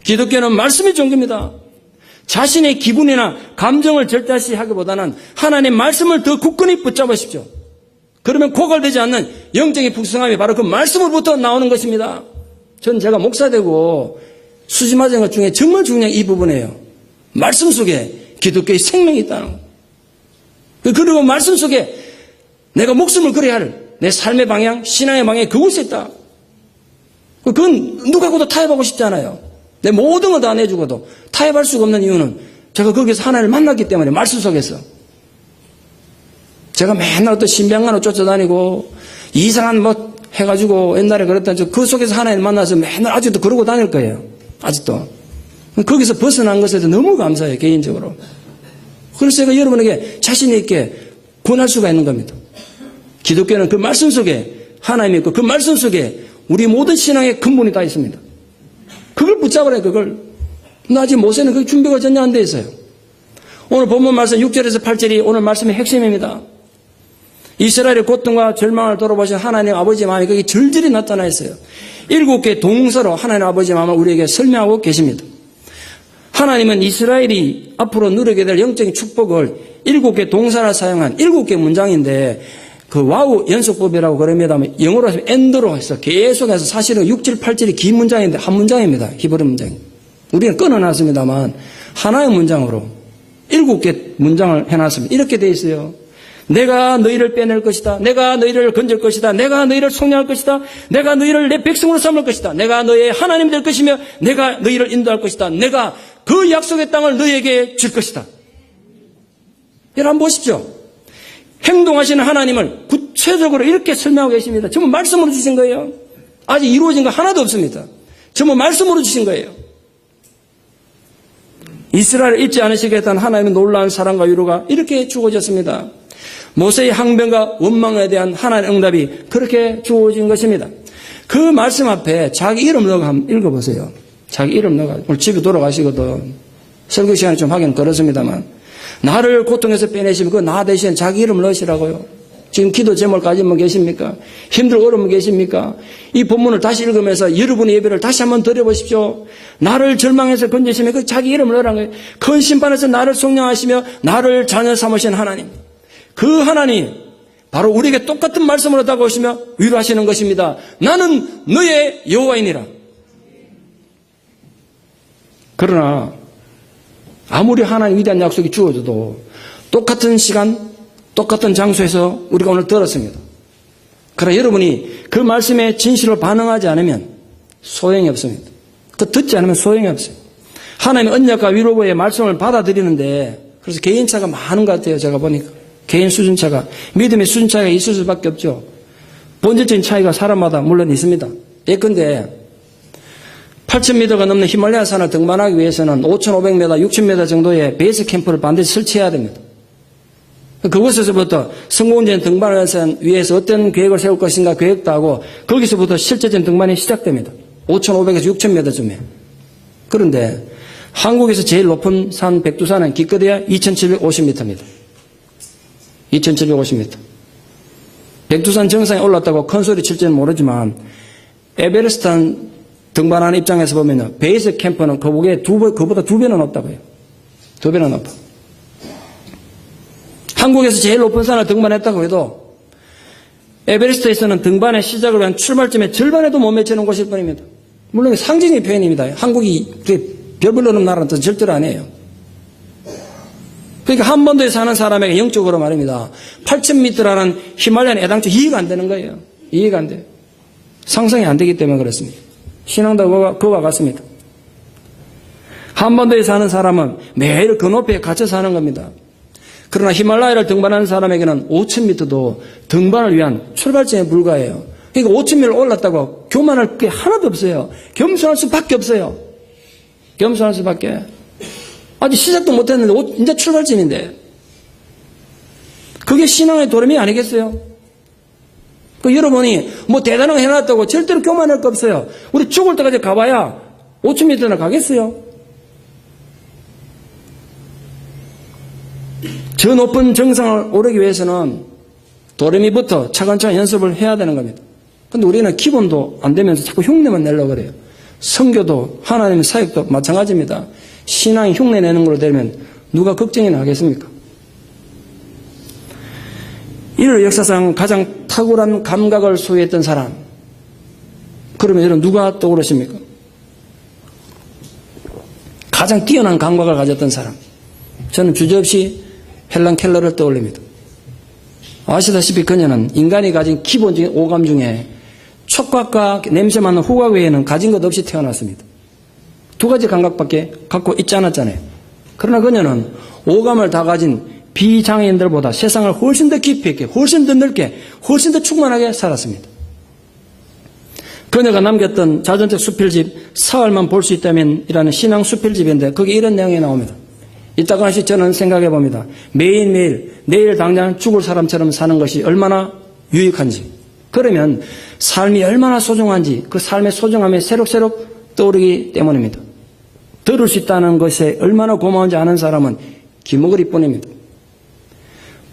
기독교는 말씀의 종교입니다. 자신의 기분이나 감정을 절대시하기보다는 하나님의 말씀을 더 굳건히 붙잡으십시오. 그러면 고갈되지 않는 영적인 풍성함이 바로 그 말씀으로부터 나오는 것입니다. 전 제가 목사되고 수지 맞은 것 중에 정말 중요한 이 부분이에요. 말씀 속에 기독교의 생명이 있다는 것. 그리고 말씀 속에 내가 목숨을 걸어야 할 내 삶의 방향, 신앙의 방향이 그곳에 있다. 그건 누구하고도 타협하고 싶지 않아요. 내 모든 거 다 내주고도 타협할 수가 없는 이유는 제가 거기서 하나님을 만났기 때문에 말씀 속에서. 제가 맨날 또 신병관으로 쫓아다니고 이상한 뭐 해가지고 옛날에 그랬던 그 속에서 하나님을 만나서 맨날 아직도 그러고 다닐 거예요. 아직도. 거기서 벗어난 것에 대해서 너무 감사해요. 개인적으로. 그래서 제가 여러분에게 자신 있게 권할 수가 있는 겁니다. 기독교는 그 말씀 속에 하나님이 있고 그 말씀 속에 우리 모든 신앙의 근본이 다 있습니다. 그걸 붙잡으래 그걸. 근데 아직 모세는 그 준비가 전혀 안 돼 있어요. 오늘 본문 말씀 6절에서 8절이 오늘 말씀의 핵심입니다. 이스라엘의 고통과 절망을 돌아보신 하나님 아버지 마음이 거기 절절히 나타나 있어요. 7개 동서로 하나님 아버지 마음을 우리에게 설명하고 계십니다. 하나님은 이스라엘이 앞으로 누리게 될 영적인 축복을 7개 동사를 사용한 7개 문장인데 그 와우 연속법이라고 그럽니다. 영어로 하면 엔드로 해서 계속해서 사실은 6, 7, 8절이 긴 문장인데 한 문장입니다. 히브리 문장. 우리는 끊어놨습니다만 하나의 문장으로 7개 문장을 해놨습니다. 이렇게 돼 있어요. 내가 너희를 빼낼 것이다. 내가 너희를 건질 것이다. 내가 너희를 속량할 것이다. 내가 너희를 내 백성으로 삼을 것이다. 내가 너희의 하나님이 될 것이며 내가 너희를 인도할 것이다. 내가 그 약속의 땅을 너희에게 줄 것이다. 여러분 한번 보십시오. 행동하시는 하나님을 구체적으로 이렇게 설명하고 계십니다. 전부 말씀으로 주신 거예요. 아직 이루어진 거 하나도 없습니다. 전부 말씀으로 주신 거예요. 이스라엘을 잊지 않으시겠다는 하나님의 놀라운 사랑과 위로가 이렇게 주어졌습니다. 모세의 항변과 원망에 대한 하나님의 응답이 그렇게 주어진 것입니다. 그 말씀 앞에 자기 이름 넣어서 한번 읽어보세요. 자기 이름 넣어서. 오늘 집에 돌아가시거든. 설교 시간에 좀 하긴 그렇습니다만 나를 고통에서 빼내시면 그 나 대신 자기 이름을 넣으시라고요. 지금 기도 제목을 가진 분 계십니까? 힘들고 어려운 분 계십니까? 이 본문을 다시 읽으면서 여러분의 예배를 다시 한번 드려보십시오. 나를 절망해서 건지시면 그 자기 이름을 넣으라는 거예요. 큰 심판에서 나를 속량하시며 나를 자녀 삼으신 하나님. 그 하나님 바로 우리에게 똑같은 말씀으로 다가오시며 위로하시는 것입니다. 나는 너의 여호와이니라. 그러나 아무리 하나님 위대한 약속이 주어져도 똑같은 시간 똑같은 장소에서 우리가 오늘 들었습니다. 그러나 여러분이 그 말씀에 진실로 반응하지 않으면 소용이 없습니다. 그 듣지 않으면 소용이 없어요. 하나님의 언약과 위로의 말씀을 받아들이는데 그래서 개인차가 많은 것 같아요. 제가 보니까 개인 수준차가 믿음의 수준차가 있을 수밖에 없죠. 본질적인 차이가 사람마다 물론 있습니다. 예컨대 8,000m가 넘는 히말라야 산을 등반하기 위해서는 5,500m, 6,000m 정도의 베이스 캠프를 반드시 설치해야 됩니다. 그곳에서부터 성공적인 등반을 위해서 어떤 계획을 세울 것인가 계획도 하고 거기서부터 실제적인 등반이 시작됩니다. 5,500에서 6,000m쯤에. 그런데 한국에서 제일 높은 산 백두산은 기껏해야 2,750m입니다. 2,750m. 백두산 정상에 올랐다고 큰 소리 칠지는 모르지만 에베레스트 등반하는 입장에서 보면 베이스 캠프는 그보다 두 배는 높다고 해요. 두 배는 높아. 한국에서 제일 높은 산을 등반했다고 해도 에베레스트에서는 등반의 시작을 위한 출발점의 절반에도 못 미치는 곳일 뿐입니다. 물론 상징의 표현입니다. 한국이 별별 없는 나라는 절대로 아니에요. 그러니까 한반도에 사는 사람에게 영적으로 말입니다. 8,000m라는 히말라야는 애당초 이해가 안 되는 거예요. 이해가 안 돼요. 상상이 안 되기 때문에 그렇습니다. 신앙도 그와 같습니다. 한반도에 사는 사람은 매일 그 높이에 갇혀 사는 겁니다. 그러나 히말라야를 등반하는 사람에게는 5,000m도 등반을 위한 출발점에 불과해요. 그러니까 5,000m를 올랐다고 교만할 게 하나도 없어요. 겸손할 수밖에 없어요. 겸손할 수밖에. 아직 시작도 못했는데 이제 출발점인데. 그게 신앙의 도름이 아니겠어요? 여러분이 뭐 대단한 거 해놨다고 절대로 교만할 거 없어요. 우리 죽을 때까지 가봐야 5,000m나 가겠어요? 저 높은 정상을 오르기 위해서는 도레미부터 차근차근 연습을 해야 되는 겁니다. 근데 우리는 기본도 안 되면서 자꾸 흉내만 내려고 그래요. 선교도 하나님의 사역도 마찬가지입니다. 신앙이 흉내 내는 걸로 되면 누가 걱정이나 하겠습니까? 인류 역사상 가장 탁월한 감각을 소유했던 사람. 그러면 여러분 누가 떠오르십니까? 가장 뛰어난 감각을 가졌던 사람. 저는 주저없이 헬런 켈러를 떠올립니다. 아시다시피 그녀는 인간이 가진 기본적인 오감 중에 촉각과 냄새 맡는 후각 외에는 가진 것 없이 태어났습니다. 두 가지 감각밖에 갖고 있지 않았잖아요. 그러나 그녀는 오감을 다 가진 비장애인들보다 세상을 훨씬 더 깊이 있게, 훨씬 더 넓게, 훨씬 더 충만하게 살았습니다. 그녀가 남겼던 자전적 수필집 사흘만 볼 수 있다면 이라는 신앙 수필집인데 거기에 이런 내용이 나옵니다. 이따가 하시 저는 생각해 봅니다. 매일매일 내일 당장 죽을 사람처럼 사는 것이 얼마나 유익한지, 그러면 삶이 얼마나 소중한지 그 삶의 소중함이 새록새록 떠오르기 때문입니다. 들을 수 있다는 것에 얼마나 고마운지 아는 사람은 기머거리뿐입니다.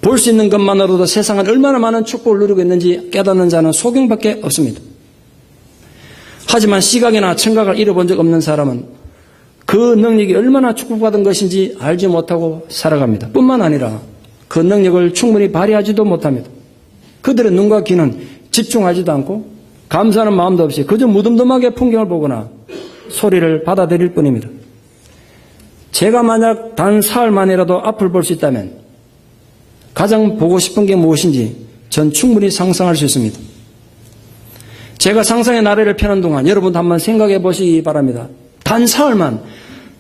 볼 수 있는 것만으로도 세상은 얼마나 많은 축복을 누리고 있는지 깨닫는 자는 소경밖에 없습니다. 하지만 시각이나 청각을 잃어본 적 없는 사람은 그 능력이 얼마나 축복받은 것인지 알지 못하고 살아갑니다. 뿐만 아니라 그 능력을 충분히 발휘하지도 못합니다. 그들의 눈과 귀는 집중하지도 않고 감사하는 마음도 없이 그저 무덤덤하게 풍경을 보거나 소리를 받아들일 뿐입니다. 제가 만약 단 사흘만이라도 앞을 볼 수 있다면 가장 보고 싶은 게 무엇인지 전 충분히 상상할 수 있습니다. 제가 상상의 나래를 펴는 동안 여러분도 한번 생각해 보시기 바랍니다. 단 사흘만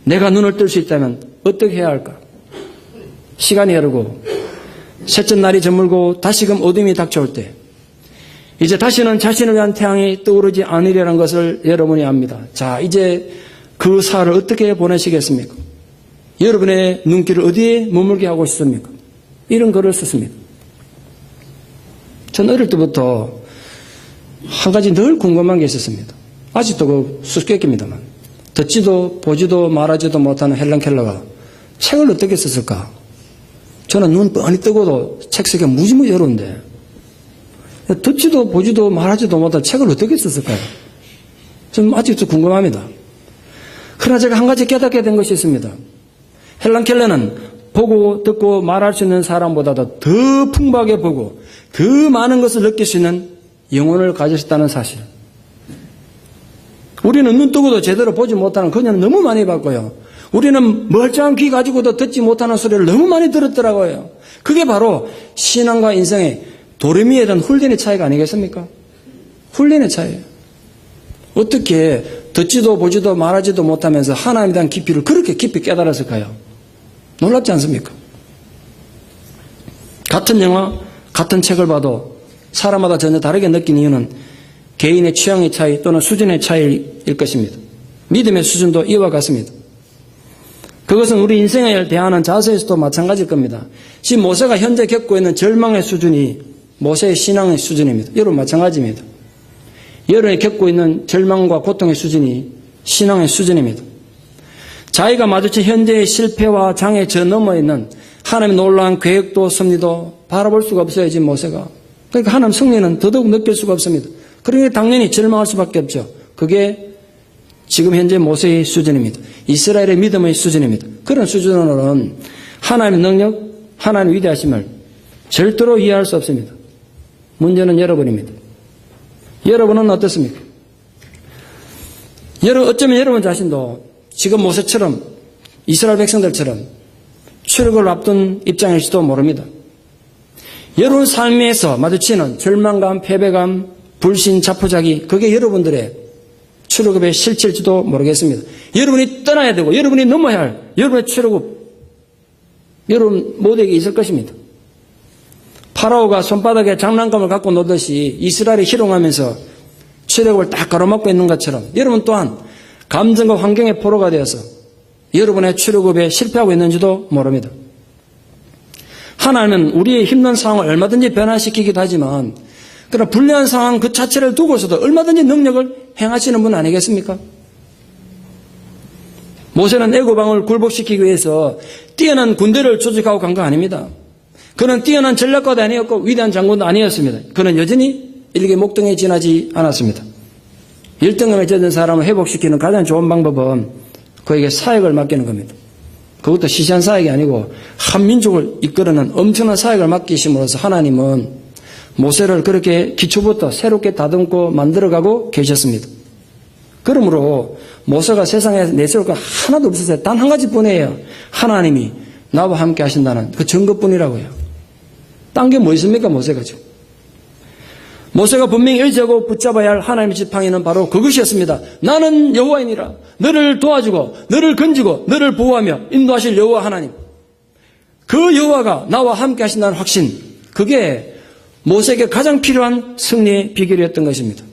내가 눈을 뜰 수 있다면 어떻게 해야 할까? 시간이 흐르고 셋째 날이 저물고 다시금 어둠이 닥쳐올 때 이제 다시는 자신을 위한 태양이 떠오르지 않으리라는 것을 여러분이 압니다. 자, 이제 그 사흘을 어떻게 보내시겠습니까? 여러분의 눈길을 어디에 머물게 하고 싶습니까? 이런 글을 썼습니다. 전 어릴 때부터 한 가지 늘 궁금한 게 있었습니다. 아직도 그 수수께끼입니다만 듣지도 보지도 말하지도 못하는 헬런 켈러가 책을 어떻게 썼을까? 저는 눈 뻔히 뜨고도 책 쓰기가 무지무지 어려운데 듣지도 보지도 말하지도 못한 책을 어떻게 썼을까요? 좀 아직도 궁금합니다. 그러나 제가 한 가지 깨닫게 된 것이 있습니다. 헬런 켈러는 보고 듣고 말할 수 있는 사람보다도 더 풍부하게 보고 더 많은 것을 느낄 수 있는 영혼을 가지셨다는 사실. 우리는 눈 뜨고도 제대로 보지 못하는 그녀는 너무 많이 봤고요. 우리는 멀쩡한 귀 가지고도 듣지 못하는 소리를 너무 많이 들었더라고요. 그게 바로 신앙과 인생의 도레미에 대한 훈련의 차이가 아니겠습니까? 훈련의 차이예요. 어떻게 듣지도 보지도 말하지도 못하면서 하나님에 대한 깊이를 그렇게 깊이 깨달았을까요? 놀랍지 않습니까? 같은 영화, 같은 책을 봐도 사람마다 전혀 다르게 느낀 이유는 개인의 취향의 차이 또는 수준의 차이일 것입니다. 믿음의 수준도 이와 같습니다. 그것은 우리 인생을 대하는 자세에서도 마찬가지일 겁니다. 지금 모세가 현재 겪고 있는 절망의 수준이 모세의 신앙의 수준입니다. 여러분 마찬가지입니다. 여러분이 겪고 있는 절망과 고통의 수준이 신앙의 수준입니다. 자기가 마주친 현재의 실패와 장애 저 너머에 있는 하나님의 놀라운 계획도 섭리도 바라볼 수가 없어요. 지금 모세가. 그러니까 하나님 승리는 더더욱 느낄 수가 없습니다. 그러니 당연히 절망할 수밖에 없죠. 그게 지금 현재 모세의 수준입니다. 이스라엘의 믿음의 수준입니다. 그런 수준으로는 하나님의 능력, 하나님의 위대하심을 절대로 이해할 수 없습니다. 문제는 여러분입니다. 여러분은 어떻습니까? 어쩌면 여러분 자신도 지금 모세처럼 이스라엘 백성들처럼 출애굽을 앞둔 입장일지도 모릅니다. 여러분 삶에서 마주치는 절망감, 패배감, 불신, 자포자기 그게 여러분들의 출애굽의 실체일지도 모르겠습니다. 여러분이 떠나야 되고 여러분이 넘어야 할 여러분의 출애굽 여러분 모두에게 있을 것입니다. 파라오가 손바닥에 장난감을 갖고 놀듯이 이스라엘이 희롱하면서 출애굽을 딱 가로막고 있는 것처럼 여러분 또한 감정과 환경의 포로가 되어서 여러분의 출애굽에 실패하고 있는지도 모릅니다. 하나님은 우리의 힘든 상황을 얼마든지 변화시키기도 하지만 그러나 불리한 상황 그 자체를 두고서도 얼마든지 능력을 행하시는 분 아니겠습니까? 모세는 애굽왕을 굴복시키기 위해서 뛰어난 군대를 조직하고 간 거 아닙니다. 그는 뛰어난 전략가도 아니었고 위대한 장군도 아니었습니다. 그는 여전히 일개 목동에 지나지 않았습니다. 1등감에 젖은 사람을 회복시키는 가장 좋은 방법은 그에게 사역을 맡기는 겁니다. 그것도 시시한 사역이 아니고 한 민족을 이끌어내는 엄청난 사역을 맡기심으로써 하나님은 모세를 그렇게 기초부터 새롭게 다듬고 만들어가고 계셨습니다. 그러므로 모세가 세상에 내세울 건 하나도 없었어요. 단 한 가지뿐이에요. 하나님이 나와 함께 하신다는 그 증거뿐이라고요. 딴 게 뭐 있습니까 모세가 지금. 모세가 분명히 의지하고 붙잡아야 할 하나님의 지팡이는 바로 그것이었습니다. 나는 여호와이니라. 너를 도와주고 너를 건지고 너를 보호하며 인도하실 여호와 하나님. 그 여호와가 나와 함께 하신다는 확신, 그게 모세에게 가장 필요한 승리의 비결이었던 것입니다.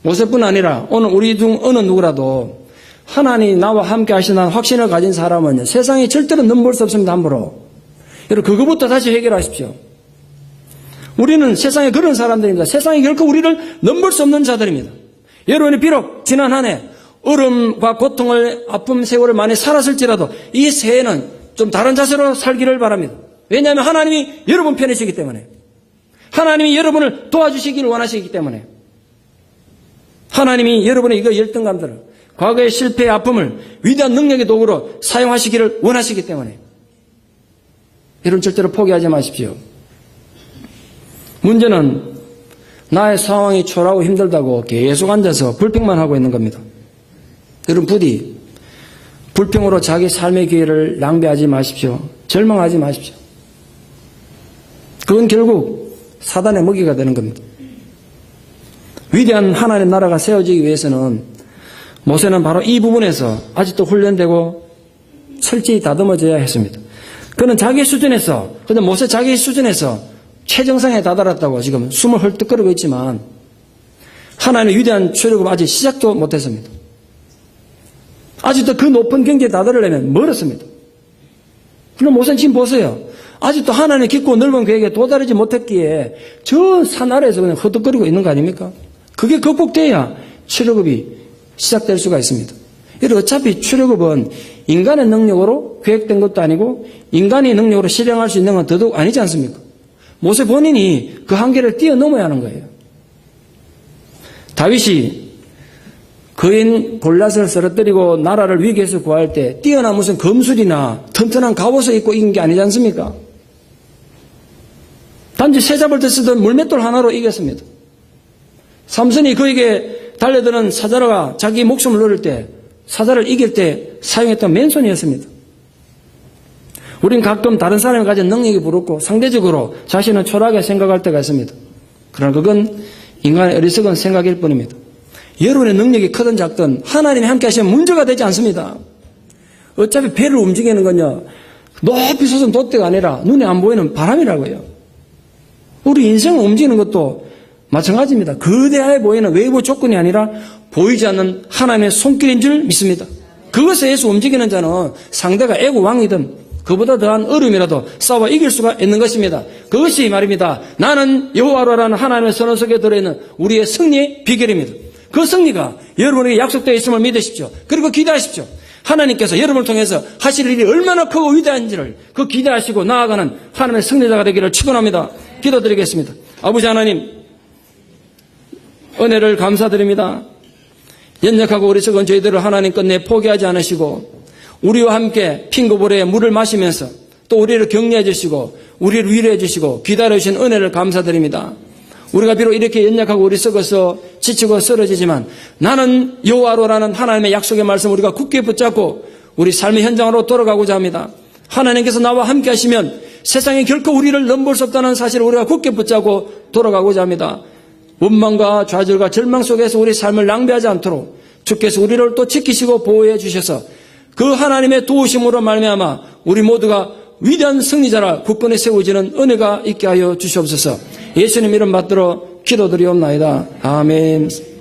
모세뿐 아니라 오늘 우리 중 어느 누구라도 하나님이 나와 함께 하신다는 확신을 가진 사람은 세상에 절대로 넘볼 수 없습니다. 함부로. 여러분, 그거부터 다시 해결하십시오. 우리는 세상에 그런 사람들입니다. 세상에 결코 우리를 넘볼 수 없는 자들입니다. 여러분이 비록 지난 한 해 얼음과 고통을, 아픔, 세월을 많이 살았을지라도 이 새해는 좀 다른 자세로 살기를 바랍니다. 왜냐하면 하나님이 여러분 편이시기 때문에, 하나님이 여러분을 도와주시기를 원하시기 때문에, 하나님이 여러분의 이거 열등감들을, 과거의 실패의 아픔을 위대한 능력의 도구로 사용하시기를 원하시기 때문에 여러분 절대로 포기하지 마십시오. 문제는 나의 상황이 초라하고 힘들다고 계속 앉아서 불평만 하고 있는 겁니다. 여러분, 부디 불평으로 자기 삶의 기회를 낭비하지 마십시오. 절망하지 마십시오. 그건 결국 사단의 먹이가 되는 겁니다. 위대한 하나님의 나라가 세워지기 위해서는 모세는 바로 이 부분에서 아직도 훈련되고 철저히 다듬어져야 했습니다. 그는 자기 수준에서, 근데 모세 자기 수준에서 최정상에 다다랐다고 지금 숨을 헐떡거리고 있지만 하나님의 위대한 출애굽 아직 시작도 못했습니다. 아직도 그 높은 경지에 다다르려면 멀었습니다. 그럼 모세는 지금 보세요. 아직도 하나님의 깊고 넓은 계획에 도달하지 못했기에 저 산 아래에서 그냥 허덕거리고 있는 거 아닙니까? 그게 극복돼야 출애굽이 시작될 수가 있습니다. 여러분, 어차피 출애굽은 인간의 능력으로 계획된 것도 아니고 인간의 능력으로 실행할 수 있는 건 더더욱 아니지 않습니까? 모세 본인이 그 한계를 뛰어넘어야 하는 거예요. 다윗이 거인 골리앗을 쓰러뜨리고 나라를 위기에서 구할 때 뛰어난 무슨 검술이나 튼튼한 갑옷을 입고 이긴 게 아니지 않습니까? 단지 새 잡을 때 쓰던 물맷돌 하나로 이겼습니다. 삼손이 그에게 달려드는 사자가 자기 목숨을 놓을 때, 사자를 이길 때 사용했던 맨손이었습니다. 우린 가끔 다른 사람이 가진 능력이 부럽고 상대적으로 자신은 초라하게 생각할 때가 있습니다. 그러나 그건 인간의 어리석은 생각일 뿐입니다. 여러분의 능력이 크든 작든 하나님이 함께 하시면 문제가 되지 않습니다. 어차피 배를 움직이는 건요, 높이 솟은 돛대가 아니라 눈에 안 보이는 바람이라고요. 우리 인생을 움직이는 것도 마찬가지입니다. 거대하게 보이는 외부 조건이 아니라 보이지 않는 하나님의 손길인 줄 믿습니다. 그것에 의해서 움직이는 자는 상대가 애고 왕이든 그보다 더한 어려움이라도 싸워 이길 수가 있는 것입니다. 그것이 말입니다. 나는 여호와로라는 하나님의 선언 속에 들어있는 우리의 승리의 비결입니다. 그 승리가 여러분에게 약속되어 있음을 믿으십시오. 그리고 기대하십시오. 하나님께서 여러분을 통해서 하실 일이 얼마나 크고 위대한지를 그 기대하시고 나아가는 하나님의 승리자가 되기를 축원합니다. 기도드리겠습니다. 아버지 하나님, 은혜를 감사드립니다. 연약하고 어리석은 저희들을 하나님 끝내 포기하지 않으시고 우리와 함께 핑거볼에 물을 마시면서 또 우리를 격려해 주시고 우리를 위로해 주시고 기다려 주신 은혜를 감사드립니다. 우리가 비록 이렇게 연약하고 어리석어서 지치고 쓰러지지만 나는 여호와로라는 하나님의 약속의 말씀 우리가 굳게 붙잡고 우리 삶의 현장으로 돌아가고자 합니다. 하나님께서 나와 함께 하시면 세상에 결코 우리를 넘볼 수 없다는 사실을 우리가 굳게 붙잡고 돌아가고자 합니다. 원망과 좌절과 절망 속에서 우리 삶을 낭비하지 않도록 주께서 우리를 또 지키시고 보호해 주셔서 그 하나님의 도우심으로 말미암아 우리 모두가 위대한 승리자라 굳건히 세워지는 은혜가 있게 하여 주시옵소서. 예수님 이름 받들어 기도드리옵나이다. 아멘.